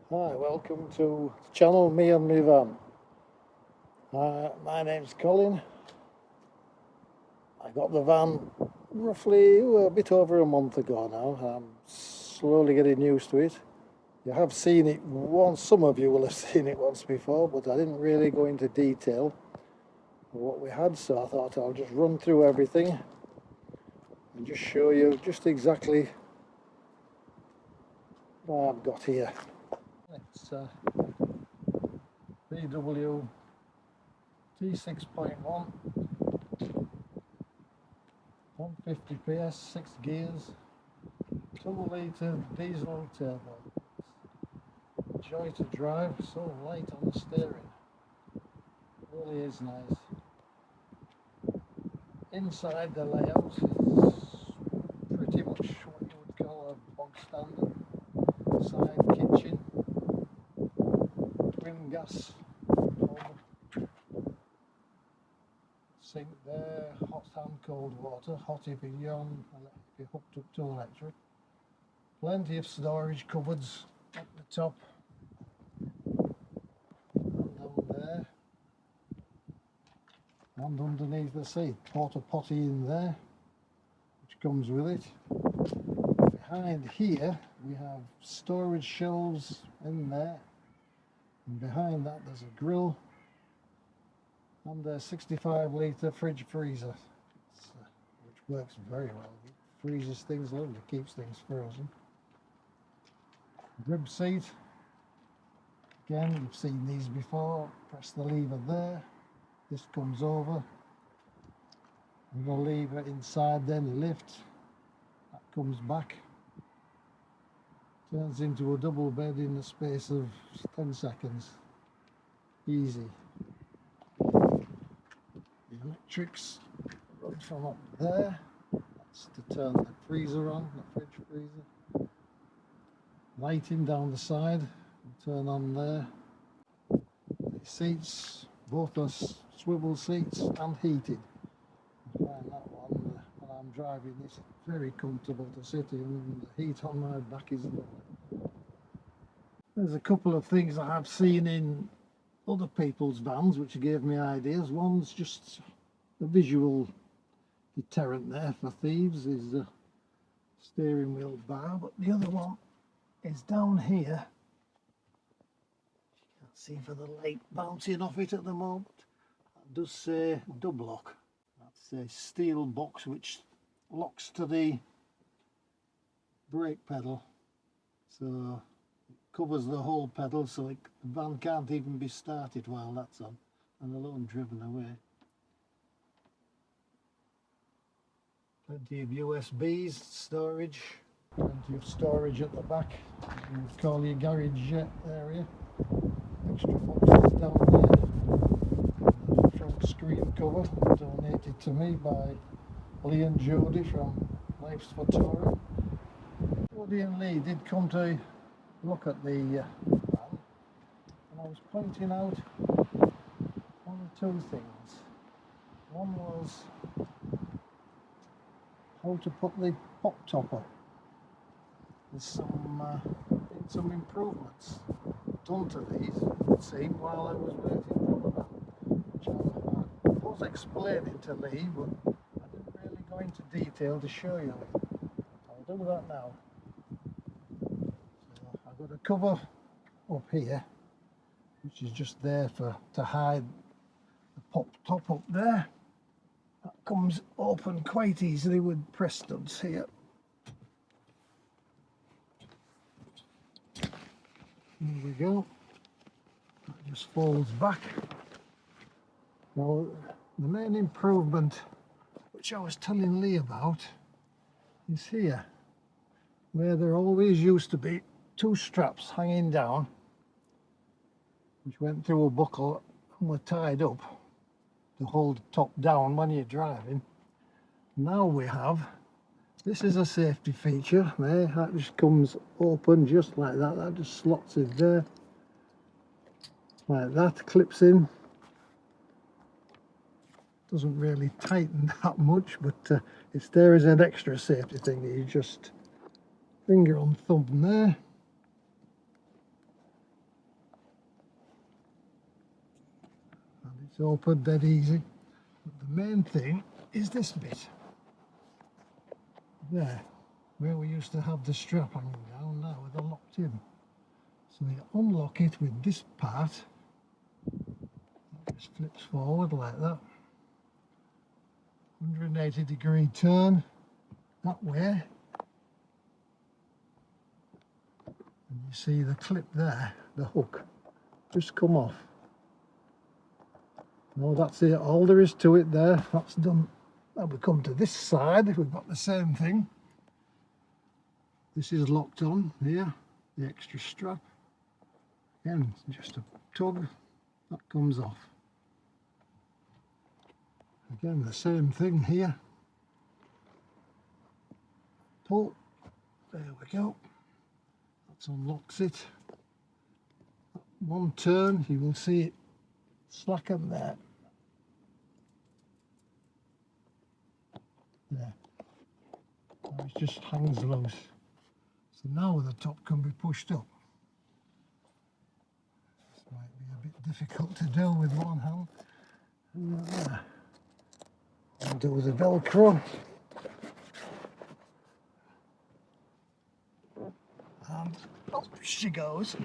Hi, welcome to the channel, me and Mivan. My name's Colin. I got the van roughly a bit over a month ago now. I'm slowly getting used to it. You have seen it once, some of you will have seen it once before, but I didn't really go into detail of what we had, so I thought I'll just run through everything and just show you just exactly what I've got here. It's VW T6.1, 150 PS, 6 gears, 2-litre diesel turbo. Joy to drive, so light on the steering. Really is nice. Inside, the layout is pretty much what you would call a bog standard. Side kitchen, twin gas hob, sink there, hot and cold water, hot if you're hooked up to electric. Plenty of storage cupboards at the top and down there, and underneath the seat, porta potty in there, which comes with it. Behind here we have storage shelves in there, and behind that there's a grill and a 65-litre fridge freezer, which works very well. It freezes things lovely, keeps things frozen. Grib seat, again you've seen these before. Press the lever there, this comes over, and the lever inside then lifts, that comes back, turns into a double bed in the space of 10 seconds. Easy. The electrics run from up there. That's to turn the freezer on, the fridge freezer. Lighting down the side, turn on there. The seats, both are swivel seats and heated. I find that one, when I'm driving, it's very comfortable to sit in, and the heat on my back is lovely. There's a couple of things I have seen in other people's vans which gave me ideas. One's just a visual deterrent there for thieves, is the steering wheel bar, but the other one is down here. You can't see for the light bouncing off it at the moment. That does say dub lock. That's a steel box which locks to the brake pedal, so it covers the whole pedal, so the van can't even be started while that's on, and alone driven away. Plenty of USBs, storage, plenty of storage at the back, you would call your garage area. Extra boxes down there. The front screen cover donated to me by Lee and Jody from Life's for Touring. Jody and Lee did come to look at the van, and I was pointing out one or two things. One was how to put the pop top up. There's some improvements done to these, it seemed, while I was waiting for the van, which I was explaining to Lee, but I didn't really go into detail to show you. I'll do that now. So I've got a cover up here, which is just there to hide the pop top up there. That comes open quite easily with press studs here. There we go. That just folds back. Now, the main improvement which I was telling Lee about is here, where there always used to be two straps hanging down, which went through a buckle and were tied up to hold the top down when you're driving. Now we have, this is a safety feature there, that just comes open just like that, that just slots in there, like that, clips in. Doesn't really tighten that much, but it's there as an extra safety thing. You just finger on thumb there, It's open dead easy. But the main thing is this bit. There, where we used to have the strap hanging down, now they're locked in. So you unlock it with this part. It just flips forward like that. 180-degree turn that way. And you see the clip there, the hook, just come off. No, that's it, all there is to it there, that's done. Now we come to this side, we've got the same thing. This is locked on here, the extra strap. Again, just a tug, that comes off. Again, the same thing here. Pull, there we go. That unlocks it. One turn, you will see it slacken there. There. Now it just hangs loose. So now the top can be pushed up. This might be a bit difficult to do with one hand. There. Undo the Velcro. And up she goes.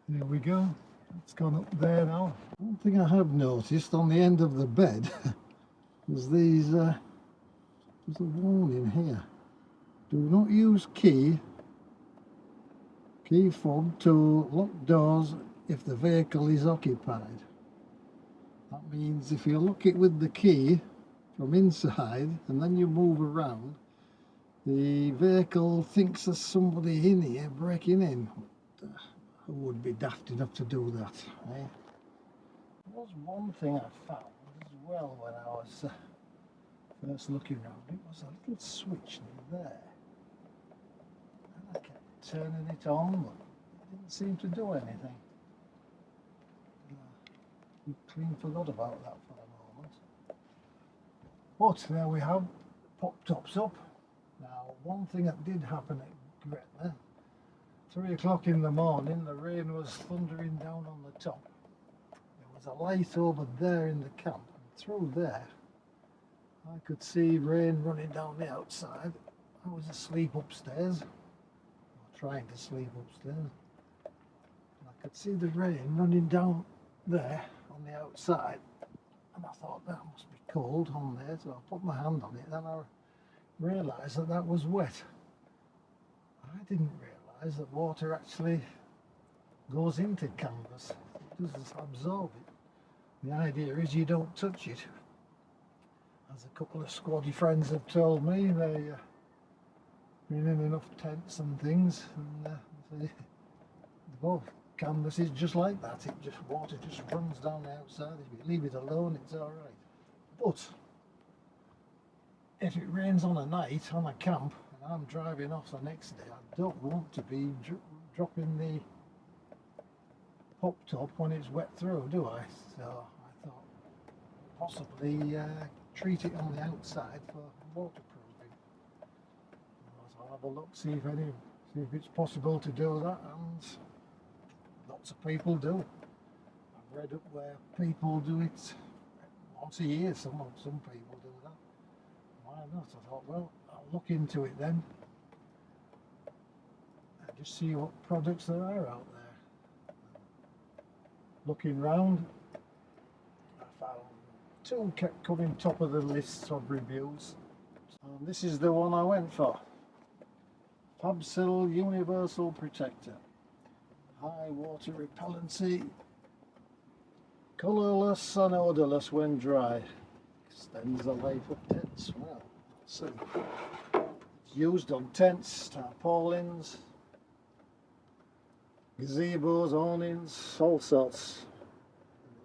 There we go. It's gone up there now. One thing I have noticed on the end of the bed is these, there's a warning here. Do not use key fob to lock doors if the vehicle is occupied. That means if you lock it with the key from inside and then you move around, the vehicle thinks there's somebody in here breaking in. Who would be daft enough to do that, eh? There was one thing I found as well when I was first looking around. It was a little switch there. And I kept turning it on, but it didn't seem to do anything. We clean forgot about that for a moment. But there we have, pop tops up. Now, one thing that did happen at Gretna, 3 o'clock in the morning, the rain was thundering down on the top. There was a light over there in the camp, and through there I could see rain running down the outside. I was asleep upstairs, or trying to sleep upstairs, and I could see the rain running down there on the outside, and I thought that must be cold on there, so I put my hand on it, and I realised that that was wet. I didn't realise that water actually goes into canvas. It doesn't absorb it. The idea is you don't touch it. As a couple of squaddy friends have told me, they've been in enough tents and things, and the canvas is just like that. Water just runs down the outside. If you leave it alone, it's all right. But if it rains on a night on a camp and I'm driving off the next day, I don't want to be dropping the pop top when it's wet through, do I? So I thought possibly treat it on the outside for waterproofing. So I'll have a look, see if it's possible to do that, and lots of people do. I've read up where people do it once a year. Some people do that. Why not? I thought, well, I'll look into it then and just see what products there are out there. Looking round, I found two kept coming top of the lists of reviews, and this is the one I went for. Fabsil Universal Protector, high water repellency, colourless and odourless when dry, extends the life of tents. Well, let's see. It's used on tents, tarpaulins, gazebos, awnings, all sorts.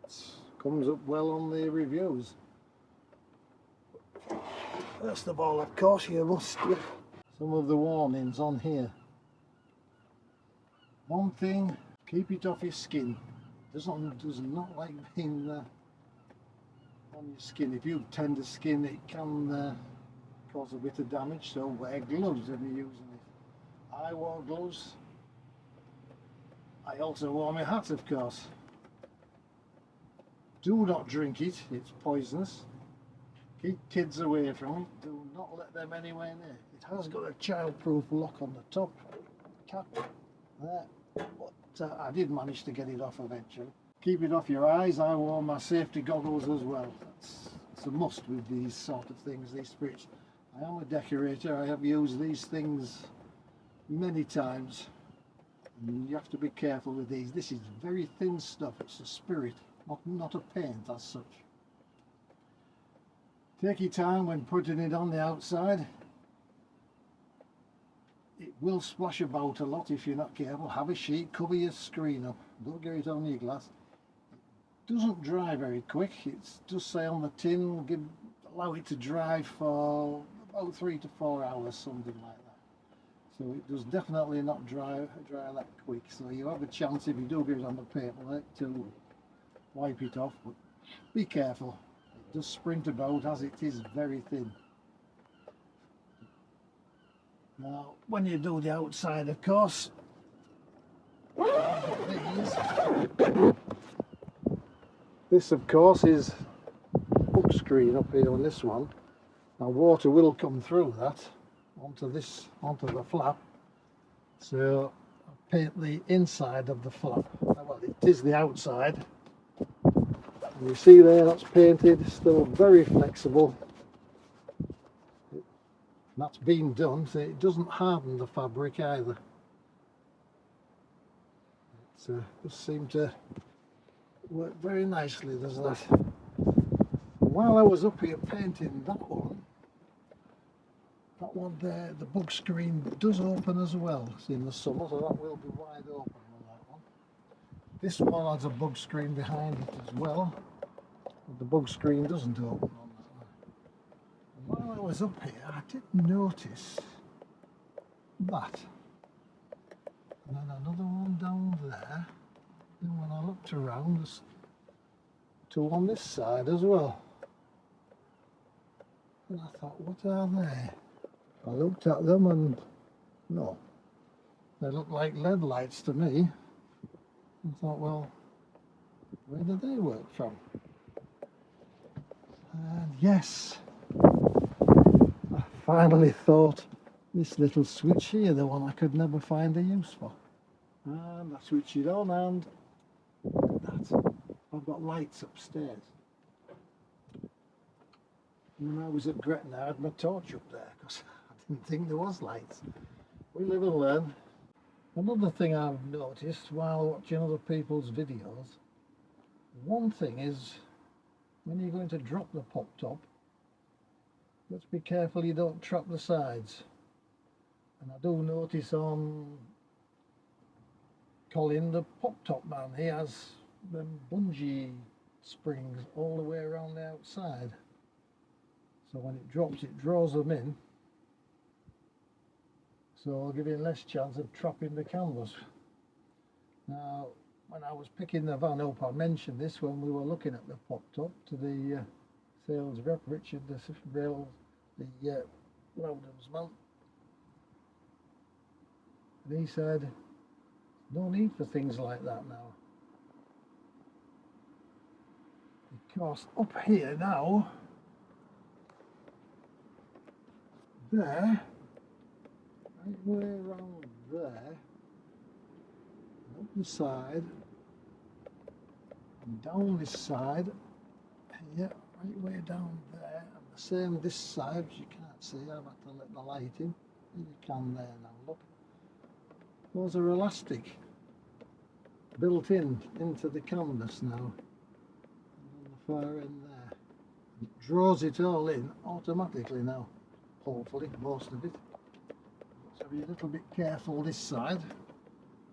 It comes up well on the reviews. First of all, of course, you must get some of the warnings on here. One thing, keep it off your skin. Does not like being on your skin. If you've tender skin, it can cause a bit of damage, so wear gloves when you're using it. I wore gloves. I also wore my hat, of course. Do not drink it, it's poisonous. Keep kids away from it, do not let them anywhere near. It has got a child-proof lock on the top cap there, but I did manage to get it off eventually. Keep it off your eyes. I wore my safety goggles as well. It's a must with these sort of things, these spirits. I am a decorator, I have used these things many times. And you have to be careful with these. This is very thin stuff, it's a spirit, not a paint as such. Take your time when putting it on the outside. It will splash about a lot if you're not careful. Have a sheet, cover your screen up, don't get it on your glass. It doesn't dry very quick, it's just say on the tin, allow it to dry for about 3 to 4 hours, something like that. So it does definitely not dry that quick, so you have a chance if you do get it on the paper to wipe it off, but be careful. It does sprint about as it is very thin. Now when you do the outside, of course, this of course is book screen up here on this one. Now water will come through that onto the flap, so I paint the inside of the flap. Well, it is the outside, and you see there that's painted, still very flexible. That's been done so it doesn't harden the fabric either. It just seemed to work very nicely, does that. While I was up here painting that one there, the book screen does open as well. It's in the summer, so that will be wide open on that one. This one has a bug screen behind it as well, but the bug screen doesn't open on that one. And while I was up here, I did notice that. And then another one down there. Then when I looked around, there's two on this side as well. And I thought, what are they? I looked at them and no, they look like LED lights to me. I thought, well, where do they work from? And yes, I finally thought this little switch here, the one I could never find a use for. And I switch it on and look at that. I've got lights upstairs. When I was at Gretna, I had my torch up there because I didn't think there was lights. We live and learn. Another thing I've noticed while watching other people's videos, one thing is when you're going to drop the pop top, let's be careful you don't trap the sides. And I do notice on Colin, the pop top man, he has them bungee springs all the way around the outside. So when it drops, it draws them in, so I'll give you less chance of trapping the canvas. Now when I was picking the van up, I mentioned this when we were looking at the pop top to the sales rep, Richard, the Loudon's man, and he said no need for things like that now, because up here now, there, right way around there, up the side, and down this side, yeah, right way down there, and the same this side, which you can't see, I've had to let the light in, you can there now, look. Those are elastic, built into the canvas now, on the far end there. It draws it all in automatically now. Hopefully, most of it. So be a little bit careful this side.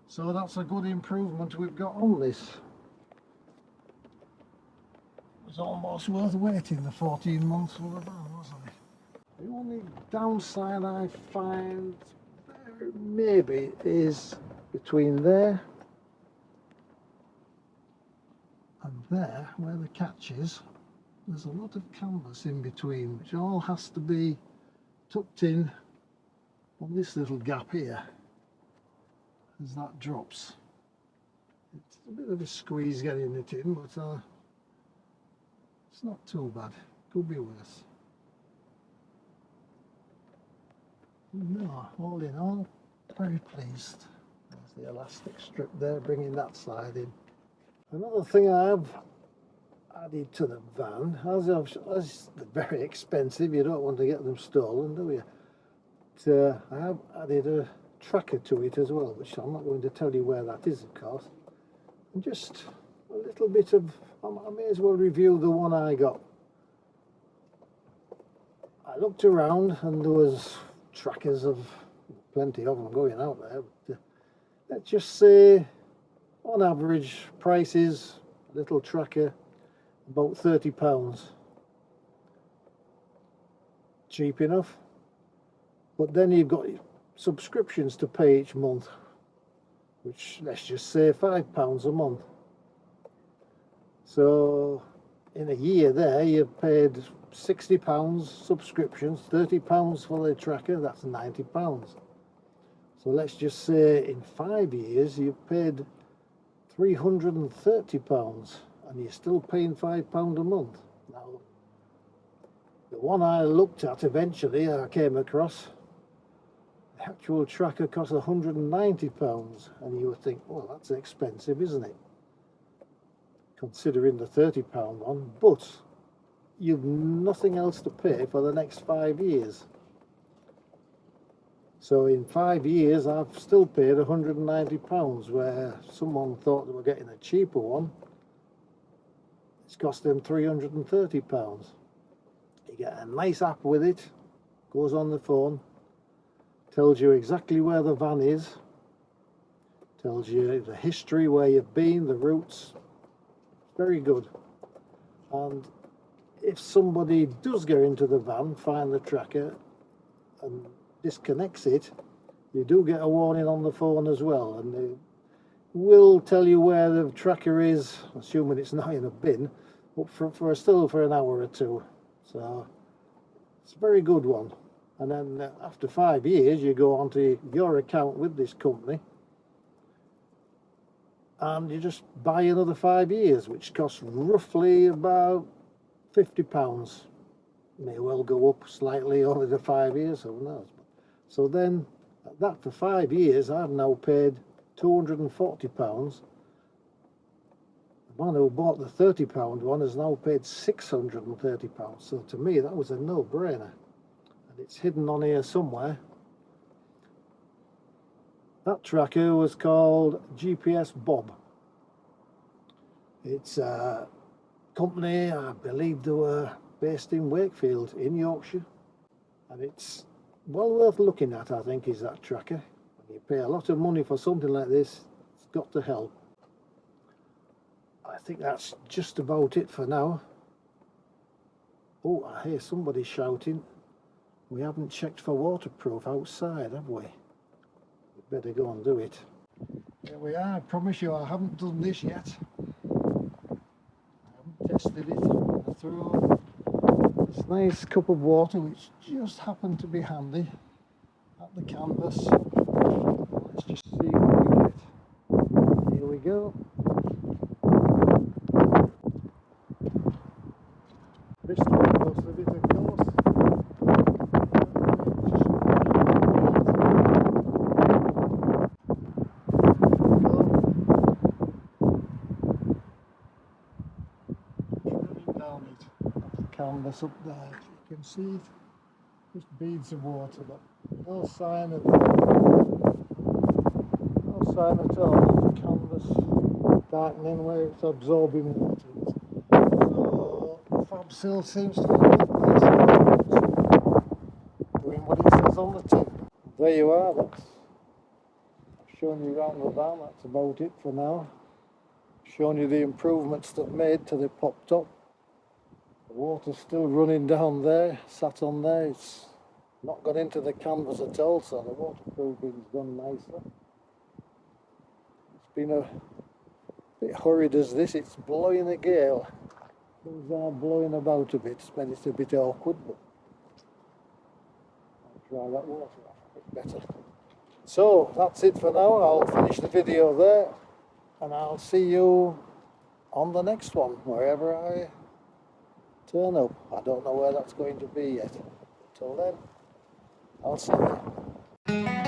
So that's a good improvement we've got on this. It was almost worth waiting the 14 months for the van, wasn't it? The only downside I find there maybe is between there and there, where the catch is. there's a lot of canvas in between, which all has to be tucked in on this little gap here as that drops. It's a bit of a squeeze getting it in, but it's not too bad. Could be worse. No, all in all, very pleased. There's the elastic strip there, bringing that side in. Another thing I have added to the van, as they're very expensive, you don't want to get them stolen, do you? But, I have added a tracker to it as well, which I'm not going to tell you where that is, of course. And just a little bit of, I may as well review the one I got. I looked around and there was trackers of plenty of them going out there, but let's just say on average prices, a little tracker about £30. Cheap enough, but then you've got subscriptions to pay each month, which let's just say £5 a month. So in a year there you've paid £60 subscriptions, £30 for the tracker, that's £90. So let's just say in 5 years you've paid £330 and you're still paying £5 a month. Now the one I looked at eventually, I came across, the actual tracker costs £190, and you would think, well, that's expensive, isn't it, considering the £30 one, but you've nothing else to pay for the next 5 years. So in 5 years I've still paid £190, where someone thought they were getting a cheaper one. It's cost them £330. You get a nice app with it, goes on the phone, tells you exactly where the van is, tells you the history, where you've been, the routes. Very good. And if somebody does go into the van, find the tracker and disconnects it, you do get a warning on the phone as well, and they will tell you where the tracker is, assuming it's not in a bin, but still for an hour or two. So it's a very good one. And then after 5 years you go onto your account with this company and you just buy another 5 years, which costs roughly about £50. May well go up slightly over the 5 years, who knows. So then that for 5 years I've now paid £240. The man who bought the £30 one has now paid £630. So to me that was a no-brainer. And it's hidden on here somewhere. That tracker was called GPS Bob. It's a company, I believe they were based in Wakefield in Yorkshire, and it's well worth looking at, I think, is that tracker. When you pay a lot of money for something like this, it's got to help. I think that's just about it for now. Oh, I hear somebody shouting. We haven't checked for waterproof outside, have we? We better go and do it. Here we are. I promise you I haven't done this yet. I haven't tested it. I threw this nice cup of water, which just happened to be handy, at the canvas. Let's just see what we get. Here we go. This one goes with it, of course. Canvas up there, you can see it, just beads of water, but no sign at all of the canvas darkening where it's absorbing water. So the fab seal seems to be doing what it says on the tin. There you are, that's showing you around the van. That's about it for now. Showing you the improvements they've made to the pop top. Water's still running down there, sat on there. It's not gone into the canvas at all, so the waterproofing's done nicely. It's been a bit hurried as this, it's blowing a gale. Those are blowing about a bit, but it's a bit awkward, but I'll dry that water off a bit better. So that's it for now. I'll finish the video there, and I'll see you on the next one, wherever I turn up. I don't know where that's going to be yet. Until then, I'll see you.